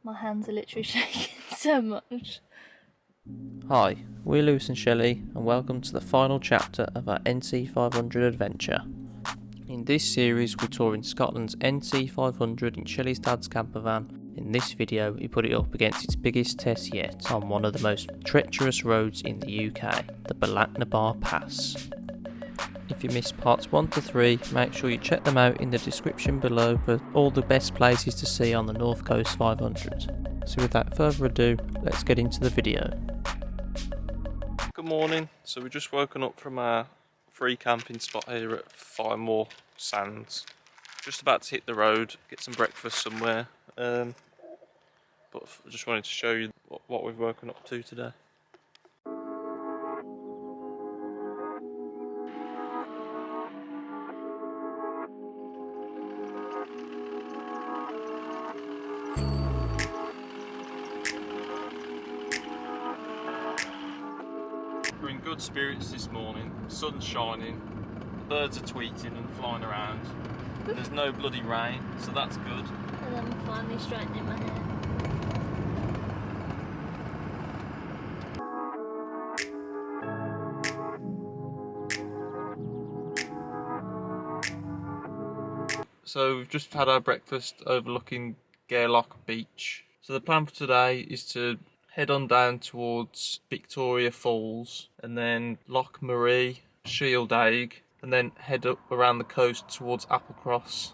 My hands are literally shaking so much. Hi, we're Lewis and Shelley, and welcome to the final chapter of our NC500 adventure. In this series, we're touring Scotland's NC500 in Shelley's dad's camper van. In this video, he put it up against its biggest test yet on one of the most treacherous roads in the UK, the Bealach Pass. If you missed parts 1 to 3, make sure you check them out in the description below for all the best places to see on the North Coast 500. So without further ado, let's get into the video. Good morning, so we've just woken up from our free camping spot here at Firemore Sands. Just about to hit the road, get some breakfast somewhere, but I just wanted to show you what we've woken up to today. We're in good spirits this morning, the sun's shining, the birds are tweeting and flying around, and there's no bloody rain, so that's good. And I'm finally straightening my hair. So we've just had our breakfast overlooking Bealach Beach. So the plan for today is to head on down towards Victoria Falls and then Loch Marie, Shieldaig, and then head up around the coast towards Applecross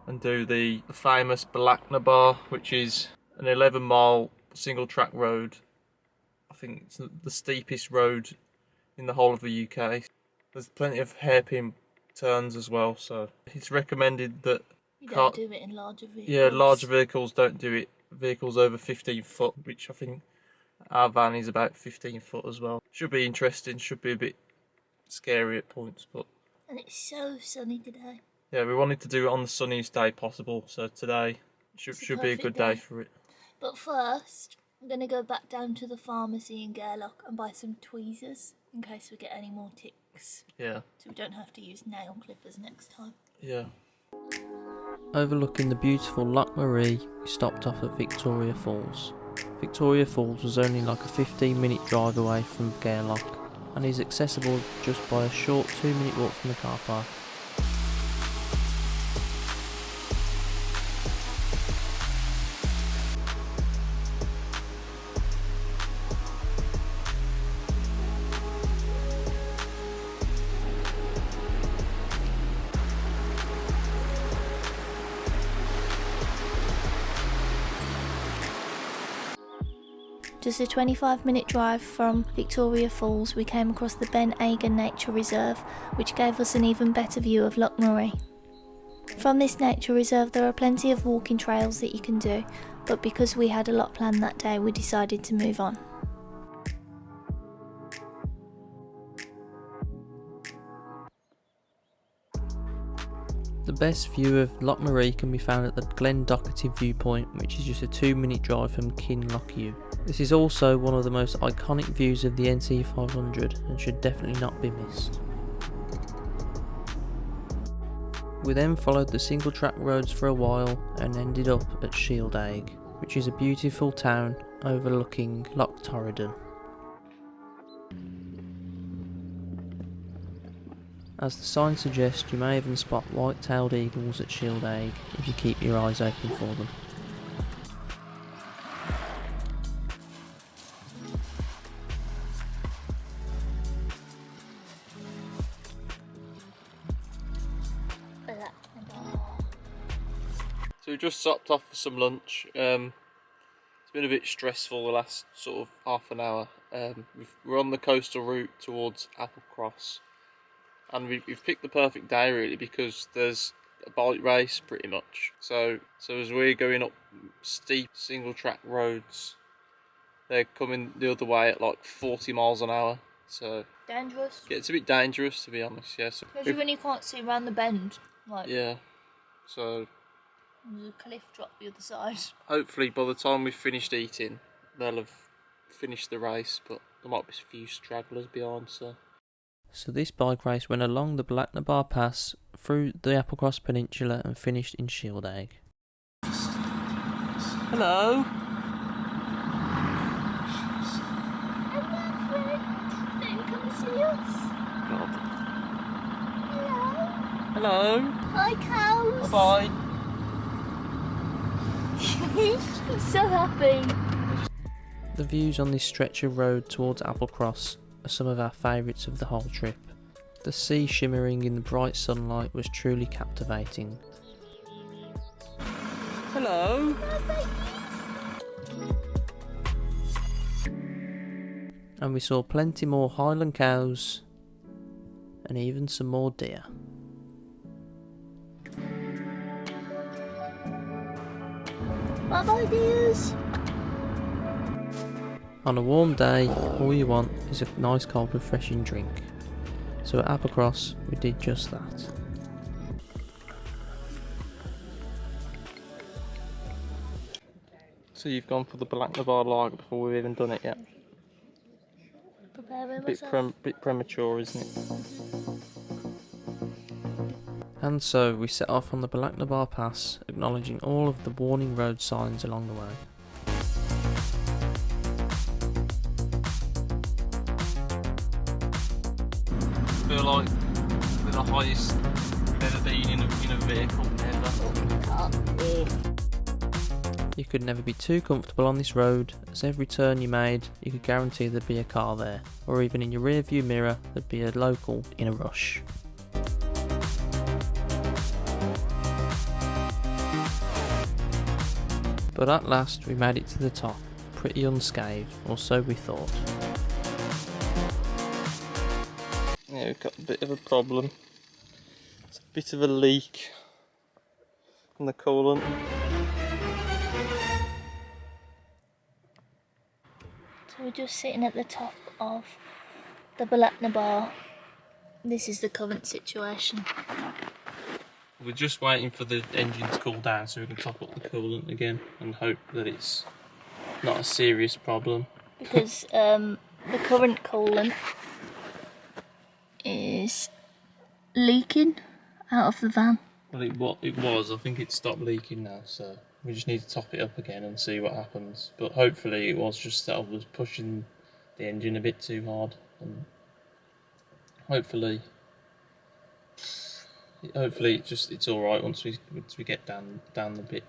and do the famous Bealach, which is an 11-mile single track road. I think it's the steepest road in the whole of the UK. There's plenty of hairpin turns as well, so it's recommended that you don't do it in larger vehicles. Yeah, larger vehicles don't do it. Vehicles over 15 foot, which I think our van is about 15 foot as well. Should be interesting, should be a bit scary at points, but... And it's so sunny today. Yeah, we wanted to do it on the sunniest day possible, so today should be a good day for it. But first, I'm going to go back down to the pharmacy in Bealach and buy some tweezers in case we get any more ticks. Yeah. So we don't have to use nail clippers next time. Yeah. Overlooking the beautiful Loch Marie, we stopped off at Victoria Falls. Victoria Falls was only like a 15-minute drive away from Bealach and is accessible just by a short 2-minute walk from the car park. Just a 25-minute drive from Victoria Falls, we came across the Ben Agan Nature Reserve, which gave us an even better view of Loch Marie. From this nature reserve there are plenty of walking trails that you can do, but because we had a lot planned that day, we decided to move on. The best view of Loch Marie can be found at the Glen Doherty viewpoint, which is just a 2-minute drive from Kinlochewe. This is also one of the most iconic views of the NC500 and should definitely not be missed. We then followed the single track roads for a while and ended up at Shieldaig, which is a beautiful town overlooking Loch Torridon. As the sign suggests, you may even spot white-tailed eagles at Shieldaig if you keep your eyes open for them. So we just stopped off for some lunch. It's been a bit stressful the last sort of half an hour. We're on the coastal route towards Applecross, and we've picked the perfect day really because there's a bike race pretty much. So as we're going up steep single track roads, they're coming the other way at like 40 miles an hour. So Dangerous? yeah, it's a bit dangerous to be honest. Yeah, so because you really can't see around the bend. Like, yeah, so there's a cliff drop the other side. Hopefully by the time we've finished eating, they'll have finished the race, but there might be a few stragglers behind, so... So this bike race went along the Bealach Pass, through the Applecross Peninsula and finished in Shieldaig. Hello? Come see us. God. Hello. Hello? Hi, cows. Bye. I'm so happy. The views on this stretch of road towards Applecross are some of our favourites of the whole trip. The sea shimmering in the bright sunlight was truly captivating. Hello? And we saw plenty more Highland cows and even some more deer. Bye bye, dears. On a warm day, all you want is a nice cold refreshing drink. So at Applecross, we did just that. So you've gone for the Bealach lager before we've even done it yet? Bit premature, isn't it? And so we set off on the Bealach Pass, acknowledging all of the warning road signs along the way. I feel like we're the highest we've ever been in a vehicle ever. You could never be too comfortable on this road, as every turn you made you could guarantee there'd be a car there, or even in your rear view mirror there'd be a local in a rush. But at last we made it to the top, pretty unscathed, or so we thought. Yeah, we've got a bit of a problem. It's a bit of a leak from the coolant. So we're just sitting at the top of the Bealach bar. This is the current situation. We're just waiting for the engine to cool down so we can top up the coolant again and hope that it's not a serious problem. Because the current coolant is leaking out of the van. Well, it was. I think it stopped leaking now, so we just need to top it up again and see what happens. But hopefully it was just that I was pushing the engine a bit too hard, and hopefully it's all right once we get down the bit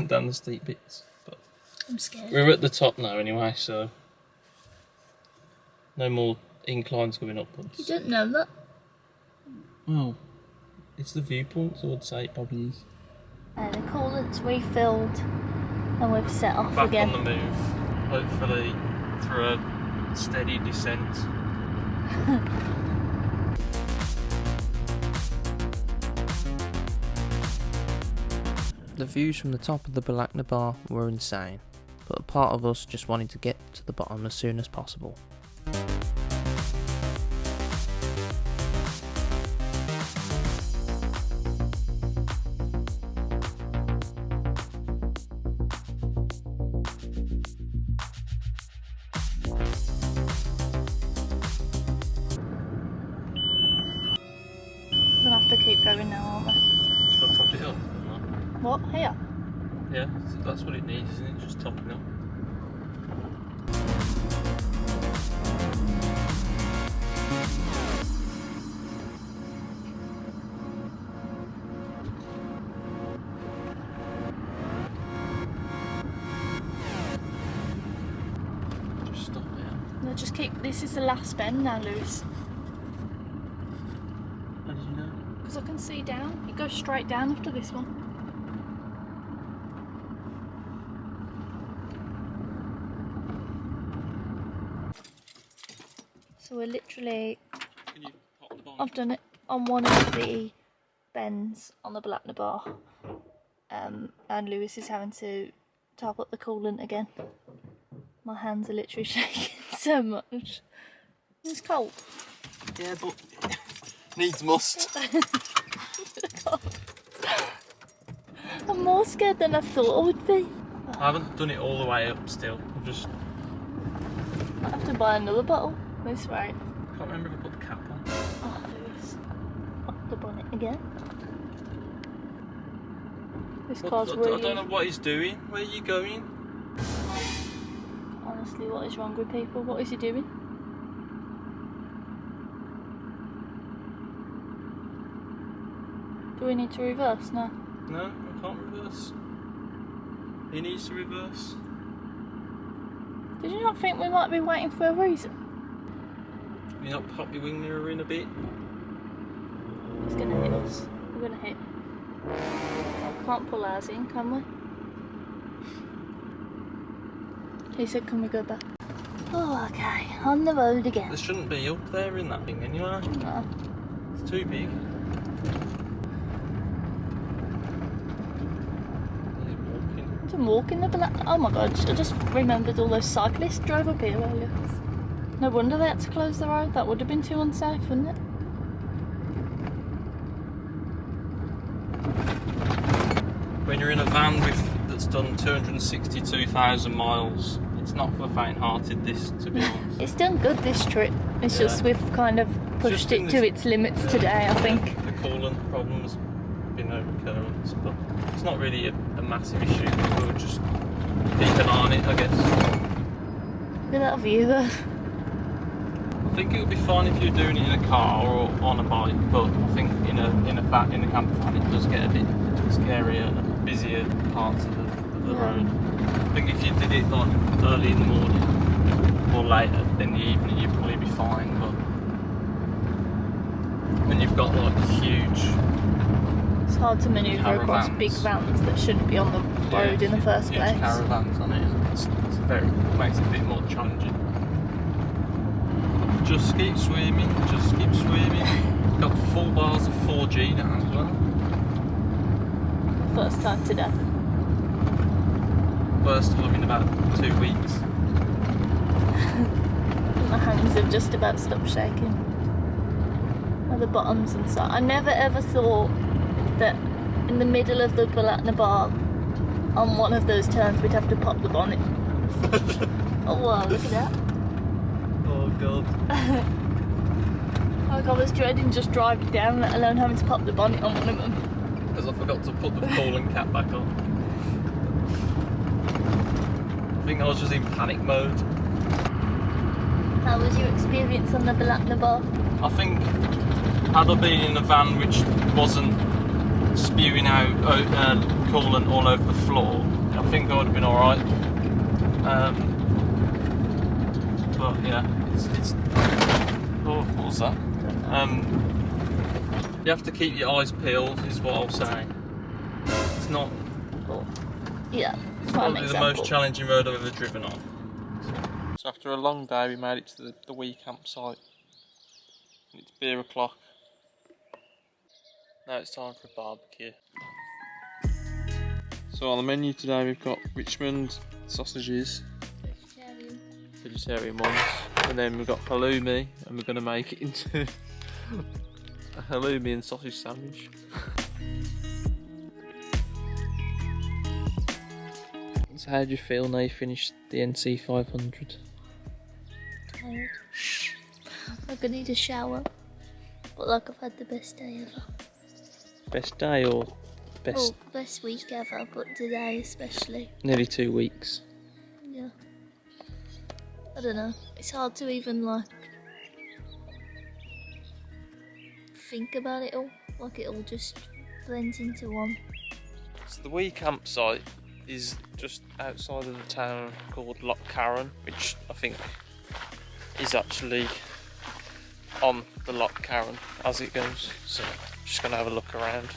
down the steep bits. But I'm scared. we're at the top now anyway, so no more inclines going upwards. You don't know that? Well, it's the viewpoint, so I'd say it probably is. The coolant's refilled and we've set off Back again. on the move, hopefully through a steady descent. The views from the top of the Bealach bar were insane, but a part of us just wanted to get to the bottom as soon as possible. We'll have to keep going now, aren't we? Should I top it up? What? Here? Yeah, that's what it needs, isn't it? Just topping up. Just stop it. No, just keep. This is the last bend now, Lewis. How did you know? Because I can see down. It goes straight down after this one. So we're literally. Can you pop the bonnet? I've done it on one of the bends on the Bealach bar. And Lewis is having to top up the coolant again. My hands are literally shaking so much. It's cold. Yeah, but needs must. I'm more scared than I thought I would be. I haven't done it all the way up still. I'm just I have to buy another bottle. This right. can't remember if I put the cap on. Oh, Lewis. Up the bonnet again. This car's I really... don't know what he's doing. Where are you going? Honestly, what is wrong with people? What is he doing? Do we need to reverse now? No, I can't reverse. He needs to reverse. Did you not think we might be waiting for a reason? Can you not pop your wing mirror in a bit? He's gonna hit us. We're gonna hit. Can't pull ours in, can we? He said, can we go back? Oh, okay. On the road again. There shouldn't be up there in that thing anyway. No. It's too big. He's walking. I'm walking the Bealach. Oh my god, I just remembered all those cyclists drove up here earlier. No wonder they had to close the road. That would have been too unsafe, wouldn't it? When you're in a van that's done 262,000 miles, it's not for the faint-hearted, this, to be honest. It's done good this trip. It's just we've kind of pushed it to its limits today, I think. The coolant problem's been no recurrence, but it's not really a massive issue. We'll just keep an eye on it, I guess. Look at that view though. I think it would be fine if you're doing it in a car or on a bike, but I think in a camper van it does get a bit scarier, busier parts of the road. I think if you did it like early in the morning or later in the evening, you'd probably be fine. But when you've got like huge, it's hard to manoeuvre across big vans that shouldn't be on the road in the first place. Caravans on it, it makes it a bit more challenging. Just keep swimming, just keep swimming. Got full bars of 4G now as well. First time today. First time in about 2 weeks. My hands have just about stopped shaking. At the bottoms and so. I never ever thought that in the middle of the Bealach bar, on one of those turns, we'd have to pop the bonnet. Oh wow, look at that. Oh god. Like I was dreading just driving down, let alone having to pop the bonnet on one of them. Because I forgot to put the coolant cap back on. I think I was just in panic mode. How was your experience on the Bealach bar? I think had I been in a van which wasn't spewing out coolant all over the floor, I think I would have been alright. But yeah, it's oh, what was that? You have to keep your eyes peeled, is what I'll say. It's not. Oh, yeah, it's probably the most challenging road I've ever driven on. So after a long day, we made it to the wee campsite. And it's beer o'clock. Now it's time for a barbecue. So on the menu today, we've got Richmond sausages, vegetarian ones, and then we've got halloumi, and we're going to make it into a halloumi and sausage sandwich. So how do you feel now you finished the NC500? Tired. I'm gonna need a shower. But like I've had the best day ever. Best day or best? Oh, best week ever, but today especially. Nearly 2 weeks. Yeah. I don't know. It's hard to even like think about it all. Like it all just blends into one. So the wee campsite is just outside of the town called Loch Carron, which I think is actually on the Loch Carron as it goes. So just gonna have a look around.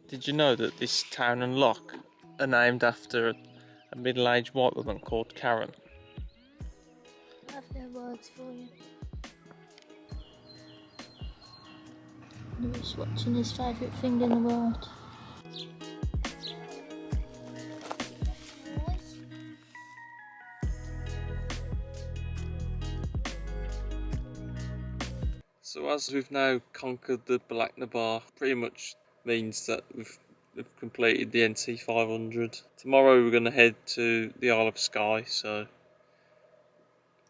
Did you know that this town and loch are named after a middle-aged white woman called Karen? I have no words for you. He was watching his favourite thing in the world. So as we've now conquered the Bealach, pretty much means that we've we've completed the NC500. Tomorrow we're going to head to the Isle of Skye, so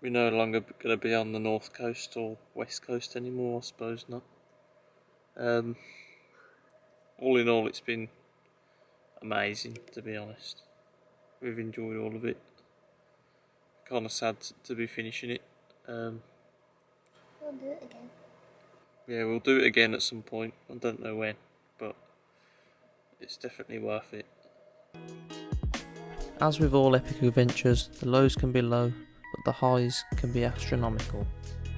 we're no longer going to be on the north coast or west coast anymore, I suppose not. All in all, it's been amazing, to be honest. We've enjoyed all of it. Kind of sad to be finishing it. We'll do it again. Yeah, we'll do it again at some point. I don't know when, but it's definitely worth it. As with all epic adventures, the lows can be low, but the highs can be astronomical.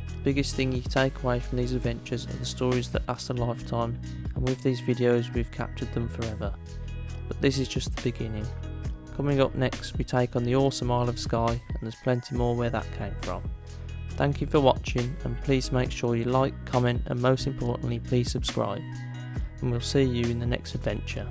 The biggest thing you take away from these adventures are the stories that last a lifetime, and with these videos we've captured them forever. But this is just the beginning. Coming up next, we take on the awesome Isle of Skye, and there's plenty more where that came from. Thank you for watching, and please make sure you like, comment, and most importantly please subscribe. And we'll see you in the next adventure.